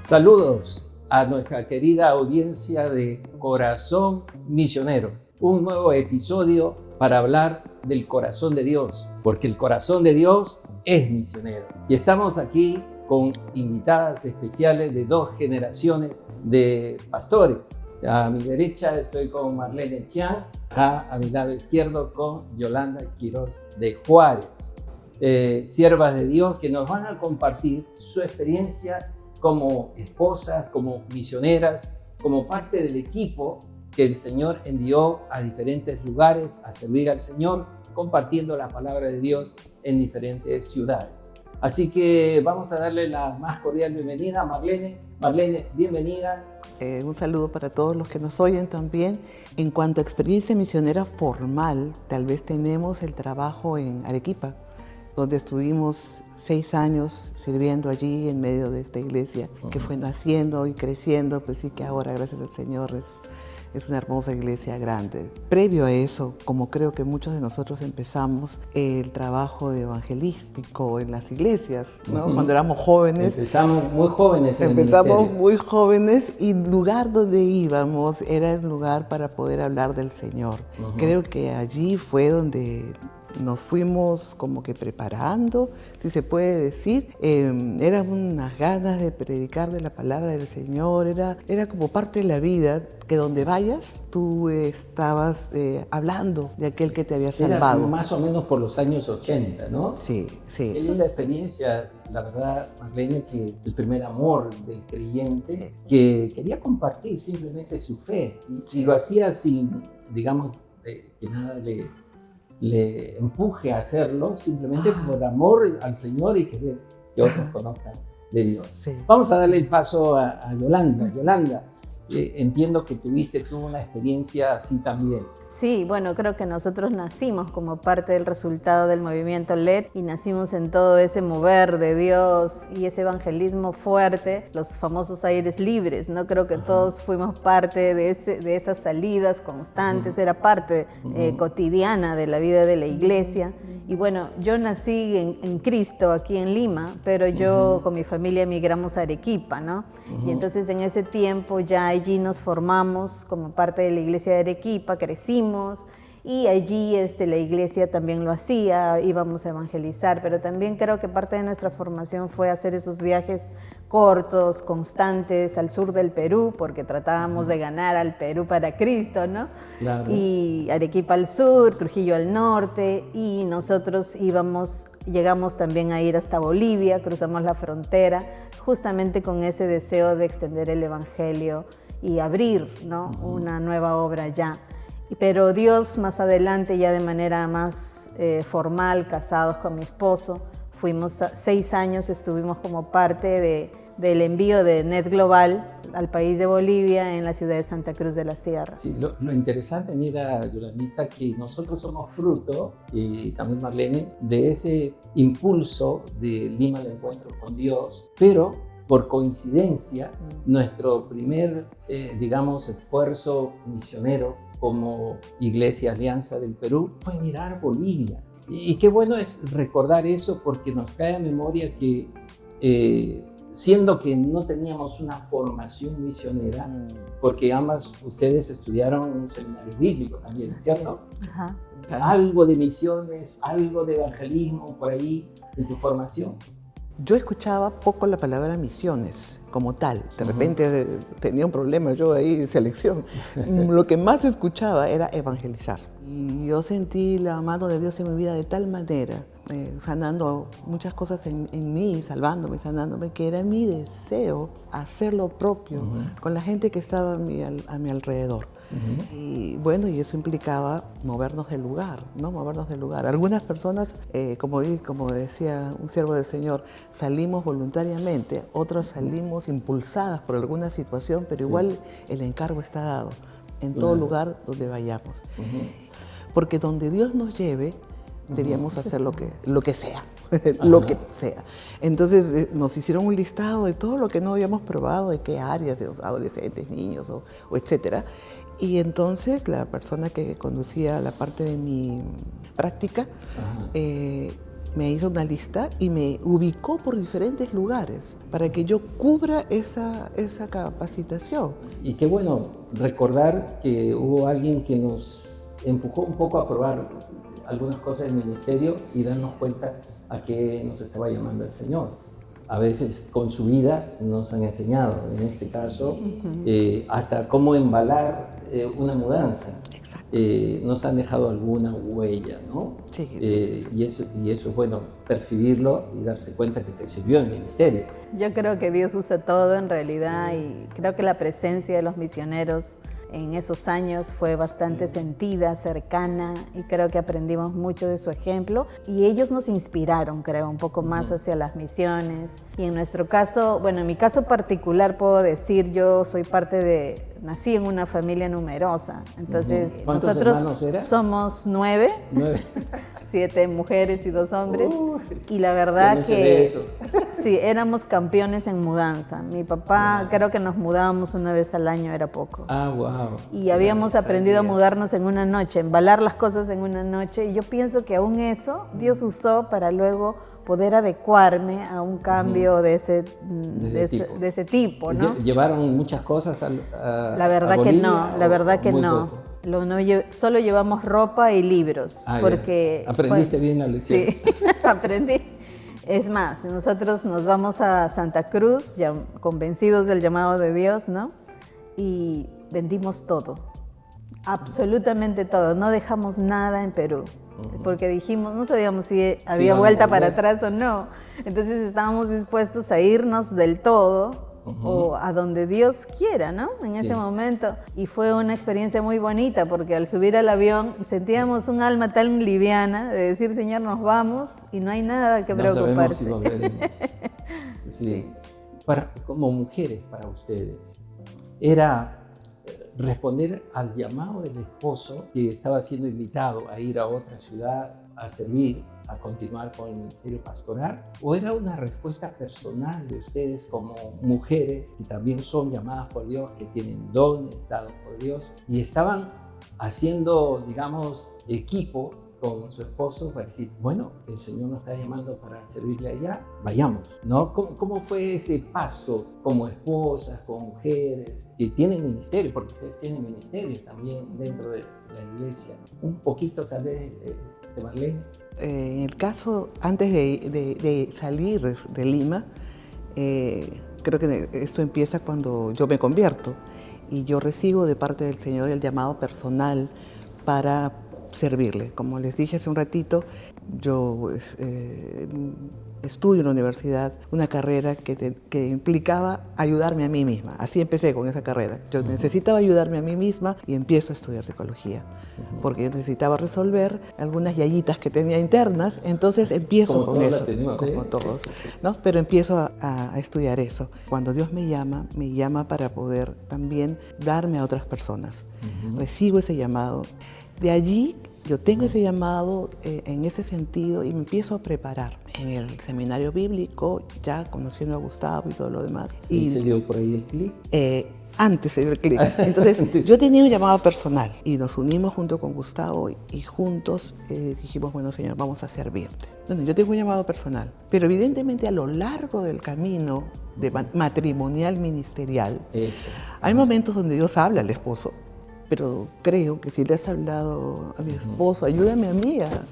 Saludos a nuestra querida audiencia de Corazón Misionero. Un nuevo episodio para hablar del corazón de Dios, porque el corazón de Dios es misionero. Y estamos aquí con invitadas especiales de dos generaciones de pastores. A mi derecha estoy con Marlene Chiang, a mi lado izquierdo con Yolanda Quiroz de Juárez, siervas de Dios que nos van a compartir su experiencia como esposas, como misioneras, como parte del equipo que el Señor envió a diferentes lugares a servir al Señor, compartiendo la palabra de Dios en diferentes ciudades. Así que vamos a darle la más cordial bienvenida a Marlene. Marlene, bienvenida. Un saludo para todos los que nos oyen también. En cuanto a experiencia misionera formal, tal vez tenemos el trabajo en Arequipa, donde estuvimos 6 años sirviendo allí en medio de esta iglesia que fue naciendo y creciendo, pues sí que ahora, gracias al Señor, es una hermosa iglesia grande. Previo a eso, como creo que muchos de nosotros empezamos el trabajo de evangelístico en las iglesias, ¿no? Cuando éramos jóvenes. Empezamos muy jóvenes. Empezamos muy jóvenes y el lugar donde íbamos era el lugar para poder hablar del Señor. Creo que allí fue donde nos fuimos como que preparando, si se puede decir. Eran unas ganas de predicar de la palabra del Señor, era como parte de la vida, que donde vayas tú estabas hablando de aquel que te había salvado. Era más o menos por los años 80, ¿no? Sí, sí. Qué linda experiencia, la verdad, Marlene, que el primer amor del creyente, que quería compartir simplemente su fe, y lo hacía sin, digamos, que nada le empuje a hacerlo, simplemente por amor al Señor y querer que otros conozcan de Dios. Sí. Vamos a darle el paso a Yolanda. Yolanda, entiendo que tuviste una experiencia así también. Sí, bueno, creo que nosotros nacimos como parte del resultado del movimiento LED y nacimos en todo ese mover de Dios y ese evangelismo fuerte, los famosos aires libres, ¿no? Creo que todos fuimos parte de esas salidas constantes, era parte cotidiana de la vida de la iglesia. Y bueno, yo nací en Cristo, aquí en Lima, pero yo con mi familia emigramos a Arequipa, ¿no? Y entonces en ese tiempo ya allí nos formamos como parte de la iglesia de Arequipa, crecimos, y allí la iglesia también lo hacía, íbamos a evangelizar, pero también creo que parte de nuestra formación fue hacer esos viajes cortos, constantes al sur del Perú, porque tratábamos de ganar al Perú para Cristo, ¿no? Claro. Y Arequipa al sur, Trujillo al norte, y nosotros llegamos también a ir hasta Bolivia, cruzamos la frontera, justamente con ese deseo de extender el evangelio y abrir, ¿no? Una nueva obra allá. Pero Dios más adelante, ya de manera más formal, casados con mi esposo, fuimos 6 años, estuvimos como parte del envío de Net Global al país de Bolivia en la ciudad de Santa Cruz de la Sierra. Sí, lo interesante, mira, Yolandita, que nosotros somos fruto, y también Marlene, de ese impulso de Lima al encuentro con Dios, pero por coincidencia, nuestro primer, digamos, esfuerzo misionero como Iglesia Alianza del Perú fue mirar Bolivia. Y qué bueno es recordar eso, porque nos trae a memoria que siendo que no teníamos una formación misionera, porque ambas ustedes estudiaron en un seminario bíblico también, ¿cierto? Ajá. Algo de misiones, algo de evangelismo por ahí en tu formación. Yo escuchaba poco la palabra misiones como tal. De repente tenía un problema yo ahí de selección. Lo que más escuchaba era evangelizar. Y yo sentí la mano de Dios en mi vida de tal manera, sanando muchas cosas en mí, salvándome, sanándome, que era mi deseo hacer lo propio con la gente que estaba a mi alrededor. Y bueno, y eso implicaba movernos del lugar, ¿no? Movernos del lugar. Algunas personas, como decía un siervo del Señor, salimos voluntariamente, otros salimos impulsadas por alguna situación, pero igual el encargo está dado en todo lugar donde vayamos. Porque donde Dios nos lleve, debíamos hacer lo que sea. Lo que sea. Entonces nos hicieron un listado de todo lo que no habíamos probado, de qué áreas, de los adolescentes, niños o etcétera. Y entonces la persona que conducía la parte de mi práctica me hizo una lista y me ubicó por diferentes lugares para que yo cubra esa capacitación. Y qué bueno recordar que hubo alguien que nos empujó un poco a probar algunas cosas del ministerio y darnos cuenta a qué nos estaba llamando el Señor. A veces con su vida nos han enseñado, en este caso, hasta cómo embalar una mudanza. Nos han dejado alguna huella, ¿no? Sí. Y eso es bueno, percibirlo y darse cuenta que te sirvió el ministerio. Yo creo que Dios usa todo en realidad y creo que la presencia de los misioneros en esos años fue bastante sentida, cercana, y creo que aprendimos mucho de su ejemplo y ellos nos inspiraron, creo, un poco más hacia las misiones. Y en nuestro caso, bueno, en mi caso particular puedo decir, yo soy nací en una familia numerosa, entonces nosotros somos 9, 7 mujeres y 2 hombres, y la verdad que sí, éramos campeones en mudanza. Mi papá, creo que nos mudábamos una vez al año, era poco. Wow. Y habíamos aprendido a mudarnos en una noche, embalar las cosas en una noche, y yo pienso que aún eso Dios usó para luego poder adecuarme a un cambio de ese tipo, ¿no? ¿Llevaron muchas cosas La verdad que no, la verdad que no. Solo llevamos ropa y libros. Porque aprendiste bien la lección. Sí, aprendí. Es más, nosotros nos vamos a Santa Cruz, ya convencidos del llamado de Dios, ¿no? Y vendimos todo, absolutamente todo. No dejamos nada en Perú. Porque dijimos, no sabíamos si había vuelta para atrás o no. Entonces estábamos dispuestos a irnos del todo o a donde Dios quiera, ¿no? En ese momento. Y fue una experiencia muy bonita porque al subir al avión sentíamos un alma tan liviana de decir, Señor, nos vamos y no hay nada que preocuparse. No sabemos si volveremos. Sí. Como mujeres, para ustedes, era responder al llamado del esposo que estaba siendo invitado a ir a otra ciudad a servir, a continuar con el ministerio pastoral, o era una respuesta personal de ustedes como mujeres que también son llamadas por Dios, que tienen dones dados por Dios y estaban haciendo, digamos, equipo con su esposo para decir, bueno, el Señor nos está llamando para servirle allá, vayamos, ¿no? ¿Cómo fue ese paso como esposas, como mujeres que tienen ministerio? Porque ustedes tienen ministerio también dentro de la iglesia. Un poquito tal vez, Marlene. En el caso, antes de salir de Lima, creo que esto empieza cuando yo me convierto y yo recibo de parte del Señor el llamado personal para servirle. Como les dije hace un ratito, yo estudio en la universidad una carrera que implicaba ayudarme a mí misma. Así empecé con esa carrera. Yo necesitaba ayudarme a mí misma y empiezo a estudiar psicología. Porque yo necesitaba resolver algunas yayitas que tenía internas, entonces empiezo con eso, como todos, ¿no? Pero empiezo a estudiar eso. Cuando Dios me llama para poder también darme a otras personas. Recibo ese llamado. De allí yo tengo ese llamado en ese sentido y me empiezo a preparar en el seminario bíblico, ya conociendo a Gustavo y todo lo demás. ¿Y se dio por ahí el clic? Antes se dio el clic. Entonces yo tenía un llamado personal y nos unimos junto con Gustavo y juntos dijimos, bueno, Señor, vamos a servirte. Bueno, yo tengo un llamado personal, pero evidentemente a lo largo del camino de matrimonial ministerial, hay momentos donde Dios habla al esposo. Pero creo que si le has hablado a mi esposo, ayúdame a mí a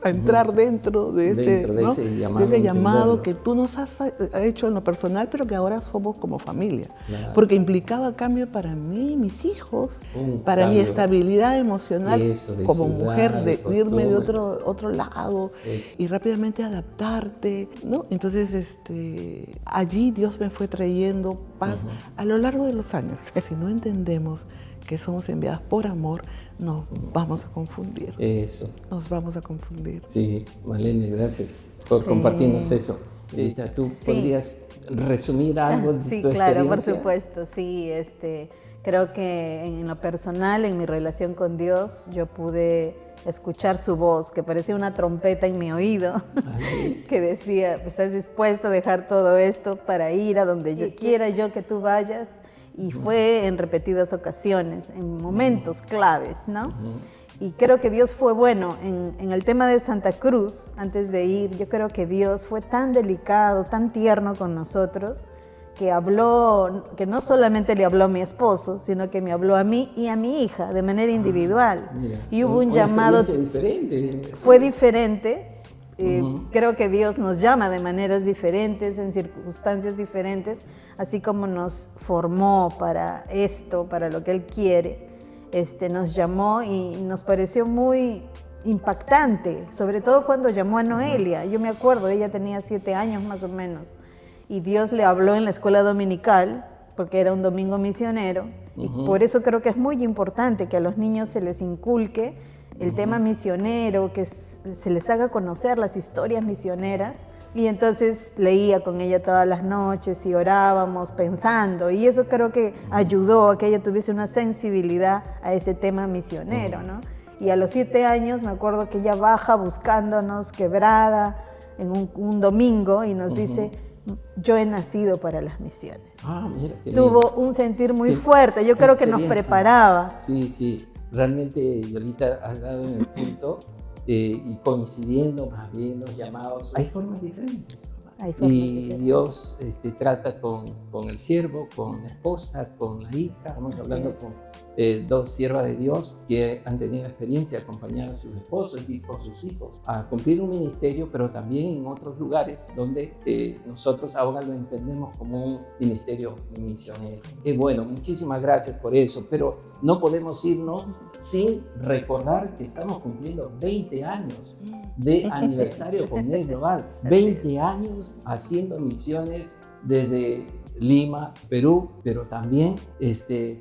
entrar dentro de ese llamado que tú nos has hecho en lo personal, pero que ahora somos como familia. Claro. Porque implicaba cambio para mí, mis hijos, para mi estabilidad emocional como mujer, de irme de otro lado y rápidamente adaptarte, ¿no? Entonces, allí Dios me fue trayendo paz a lo largo de los años. Si no entendemos que somos enviadas por amor, nos vamos a confundir. Nos vamos a confundir. Sí, Marlene, gracias por compartirnos eso. ¿Tú podrías resumir algo de tu experiencia? Sí, claro, por supuesto. Sí, creo que en lo personal, en mi relación con Dios, yo pude escuchar su voz, que parecía una trompeta en mi oído, que decía, ¿estás dispuesto a dejar todo esto para ir a donde quiera yo que tú vayas? y fue en repetidas ocasiones, en momentos claves, ¿no? Y creo que Dios fue bueno. En el tema de Santa Cruz, antes de ir, yo creo que Dios fue tan delicado, tan tierno con nosotros, que no solamente le habló a mi esposo, sino que me habló a mí y a mi hija de manera individual. Mira, y hubo un llamado. Diferente. Fue diferente. Creo que Dios nos llama de maneras diferentes, en circunstancias diferentes, así como nos formó para esto, para lo que Él quiere. Nos llamó y nos pareció muy impactante, sobre todo cuando llamó a Noelia. Yo me acuerdo, ella tenía 7 años más o menos, y Dios le habló en la escuela dominical, porque era un domingo misionero, y por eso creo que es muy importante que a los niños se les inculque el tema misionero, que se les haga conocer las historias misioneras. Y entonces leía con ella todas las noches y orábamos pensando, y eso creo que ayudó a que ella tuviese una sensibilidad a ese tema misionero, ¿no? Y a los 7 años me acuerdo que ella baja buscándonos quebrada en un domingo y nos dice: yo he nacido para las misiones. Mira, Tuvo un sentir muy fuerte, yo creo que nos preparaba. Sí, realmente, Yolita, has dado en el punto, y coincidiendo más bien los llamados, hay formas diferentes. Dios trata con el siervo, con la esposa, con la hija. Estamos hablando con 2 siervas de Dios que han tenido experiencia de acompañar a sus esposos y con sus hijos a cumplir un ministerio, pero también en otros lugares donde nosotros ahora lo entendemos como un ministerio misionero. Bueno, muchísimas gracias por eso, pero no podemos irnos sin recordar que estamos cumpliendo 20 años de aniversario con NET Global. 20 años haciendo misiones desde Lima, Perú, pero también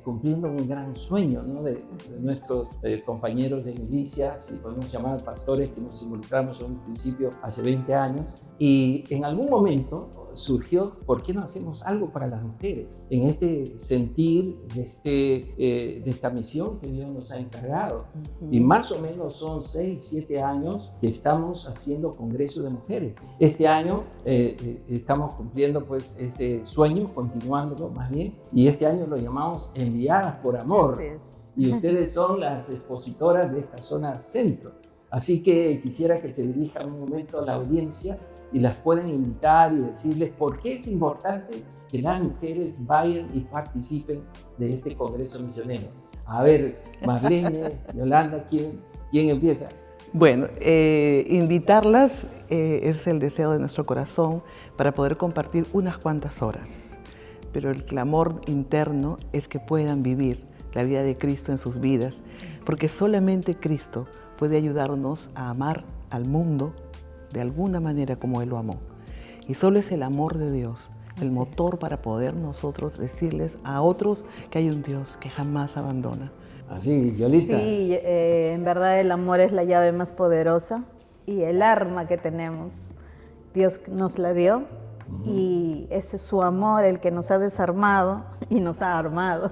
cumpliendo un gran sueño, ¿no? de nuestros compañeros de milicia, si podemos llamar pastores, que nos involucramos en un principio hace 20 años. Y en algún momento surgió: ¿por qué no hacemos algo para las mujeres? En este sentir de esta misión que Dios nos ha encargado. Y más o menos son 6, 7 años que estamos haciendo congresos de mujeres. Este año estamos cumpliendo pues ese sueño, continuándolo más bien, y este año lo llamamos Enviadas por Amor. Así es. Y ustedes son las expositoras de esta zona centro. Así que quisiera que se dirijan un momento a la audiencia y las pueden invitar y decirles por qué es importante que las mujeres vayan y participen de este Congreso Misionero. A ver, Marlene, Yolanda, ¿quién empieza? Bueno, invitarlas es el deseo de nuestro corazón para poder compartir unas cuantas horas. Pero el clamor interno es que puedan vivir la vida de Cristo en sus vidas, porque solamente Cristo puede ayudarnos a amar al mundo de alguna manera como Él lo amó. Y solo es el amor de Dios el motor para poder nosotros decirles a otros que hay un Dios que jamás abandona. Así, Yolita. Sí, en verdad el amor es la llave más poderosa y el arma que tenemos. Dios nos la dio y ese es su amor el que nos ha desarmado y nos ha armado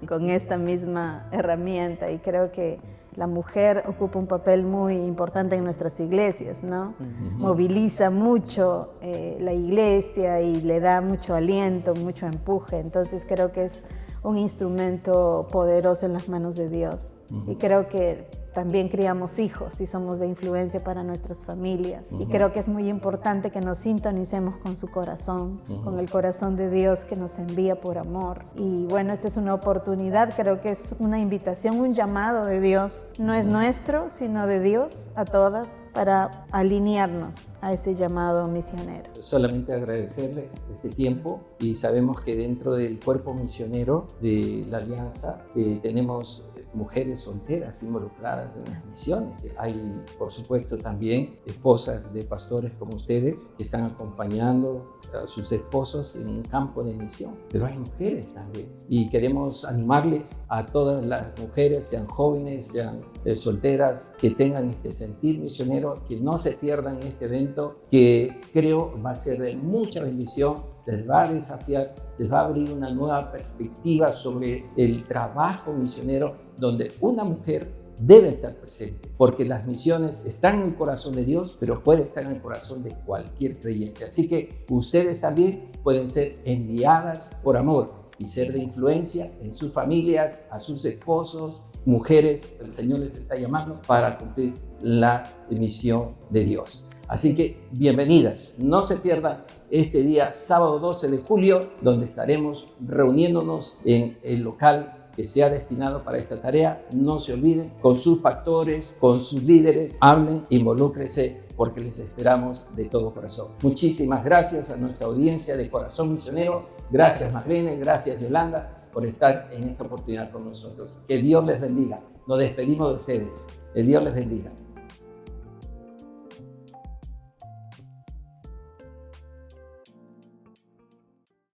con esta misma herramienta. Y creo que la mujer ocupa un papel muy importante en nuestras iglesias, ¿no? Moviliza mucho la iglesia y le da mucho aliento, mucho empuje. Entonces creo que es un instrumento poderoso en las manos de Dios. Y creo que también criamos hijos y somos de influencia para nuestras familias. Y creo que es muy importante que nos sintonicemos con su corazón, con el corazón de Dios que nos envía por amor. Y bueno, esta es una oportunidad, creo que es una invitación, un llamado de Dios. No es nuestro, sino de Dios a todas, para alinearnos a ese llamado misionero. Solamente agradecerles este tiempo, y sabemos que dentro del cuerpo misionero de la Alianza tenemos mujeres solteras involucradas en las misiones. Hay, por supuesto, también esposas de pastores como ustedes que están acompañando a sus esposos en un campo de misión, pero hay mujeres también, y queremos animarles a todas las mujeres, sean jóvenes, sean solteras, que tengan este sentir misionero, que no se pierdan este evento, que creo va a ser de mucha bendición. Les va a desafiar, les va a abrir una nueva perspectiva sobre el trabajo misionero, donde una mujer debe estar presente, porque las misiones están en el corazón de Dios, pero puede estar en el corazón de cualquier creyente. Así que ustedes también pueden ser enviadas por amor. y ser de influencia en sus familias, a sus esposos, mujeres. El Señor les está llamando para cumplir la misión de Dios. Así que bienvenidas, no se pierdan este día sábado 12 de julio, donde estaremos reuniéndonos en el local que sea destinado para esta tarea. No se olviden, con sus pastores, con sus líderes, hablen, involúcrense, porque les esperamos de todo corazón. Muchísimas gracias a nuestra audiencia de Corazón Misionero. Gracias Marlene, gracias Yolanda por estar en esta oportunidad con nosotros. Que Dios les bendiga. Nos despedimos de ustedes. Que Dios les bendiga.